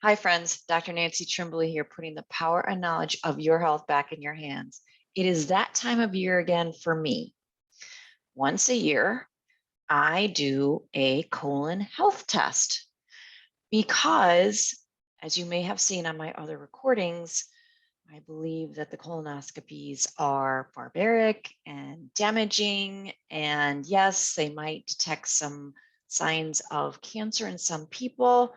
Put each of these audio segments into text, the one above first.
Hi, friends. Dr. Nancy Trimbley here, putting the power and knowledge of your health back in your hands. It is that time of year again for me. Once a year, I do a colon health test because, as you may have seen on my other recordings, I believe that the colonoscopies are barbaric and damaging. And yes, they might detect some signs of cancer in some people.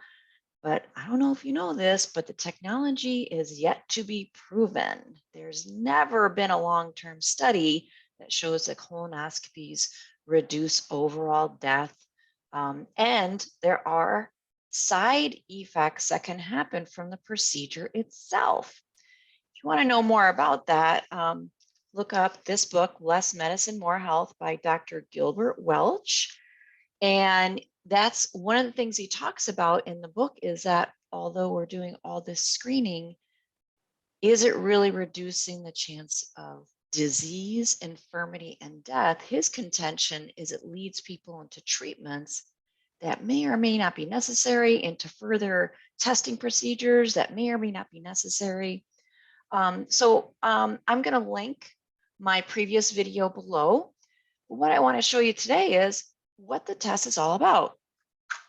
But I don't know if you know this, but the technology is yet to be proven. There's never been a long-term study that shows that colonoscopies reduce overall death. And there are side effects that can happen from the procedure itself. If you want to know more about that, look up this book, Less Medicine, More Health by Dr. Gilbert Welch. And that's one of the things he talks about in the book is that although we're doing all this screening, is it really reducing the chance of disease, infirmity, and death? His contention is it leads people into treatments that may or may not be necessary, into further testing procedures that may or may not be necessary. I'm going to link my previous video below. What I want to show you today is what the test is all about.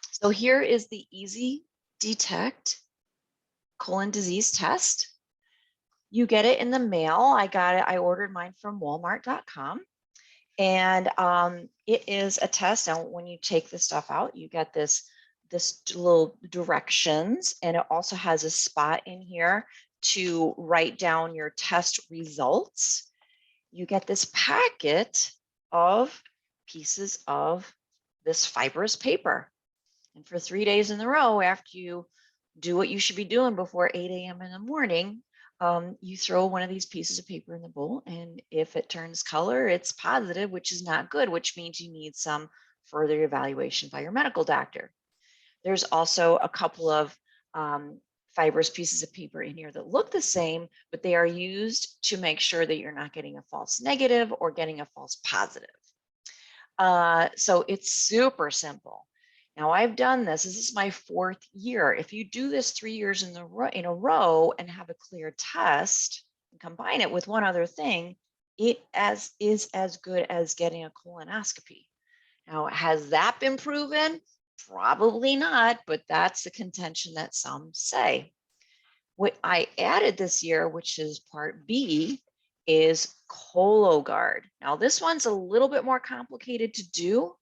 So here is the Easy Detect colon disease test. You get it in the mail. I ordered mine from walmart.com. And it is a test. And when you take the stuff out, you get this little directions. And it also has a spot in here to write down your test results. You get this packet of pieces of this fibrous paper. And for 3 days in a row, after you do what you should be doing before 8 a.m. in the morning, you throw one of these pieces of paper in the bowl. And if it turns color, it's positive, which is not good, which means you need some further evaluation by your medical doctor. There's also a couple of fibrous pieces of paper in here that look the same, but they are used to make sure that you're not getting a false negative or getting a false positive. So it's super simple. Now I've done this. This is my 4th year. If you do this 3 years in a row and have a clear test and combine it with one other thing, it is as good as getting a colonoscopy. Now, has that been proven? Probably not, but that's the contention that some say. What I added this year, which is part B, is Cologuard. Now, this one's a little bit more complicated to do.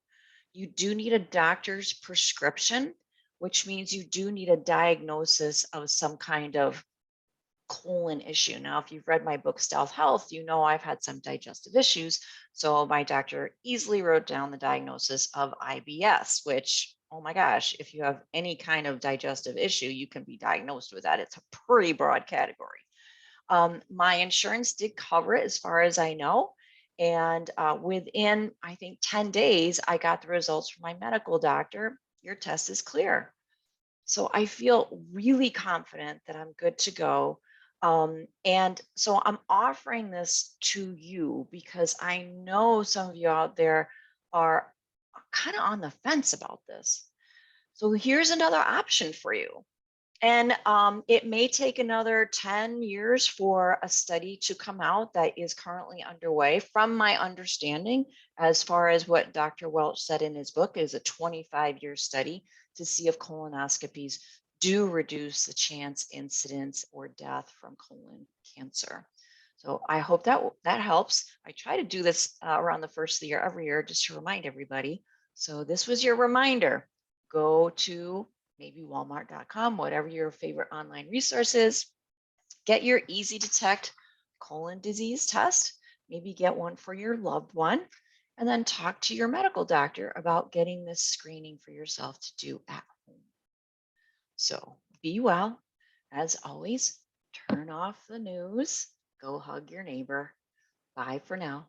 You do need a doctor's prescription, which means you do need a diagnosis of some kind of colon issue. Now, if you've read my book, Stealth Health, you know I've had some digestive issues. So my doctor easily wrote down the diagnosis of IBS, which, oh my gosh, if you have any kind of digestive issue, you can be diagnosed with that. It's a pretty broad category. My insurance did cover it as far as I know. And within, I think, 10 days, I got the results from my medical doctor. Your test is clear. So I feel really confident that I'm good to go. And so I'm offering this to you because I know some of you out there are kind of on the fence about this. So here's another option for you. And it may take another 10 years for a study to come out that is currently underway. From my understanding, as far as what Dr. Welch said in his book, is a 25-year study to see if colonoscopies do reduce the chance, incidence, or death from colon cancer. So I hope that helps. I try to do this around the first of the year every year just to remind everybody. So this was your reminder. Go to maybe walmart.com, whatever your favorite online resource is. Get your Easy Detect colon disease test. Maybe get one for your loved one. And then talk to your medical doctor about getting this screening for yourself to do at home. So be well. As always, turn off the news. Go hug your neighbor. Bye for now.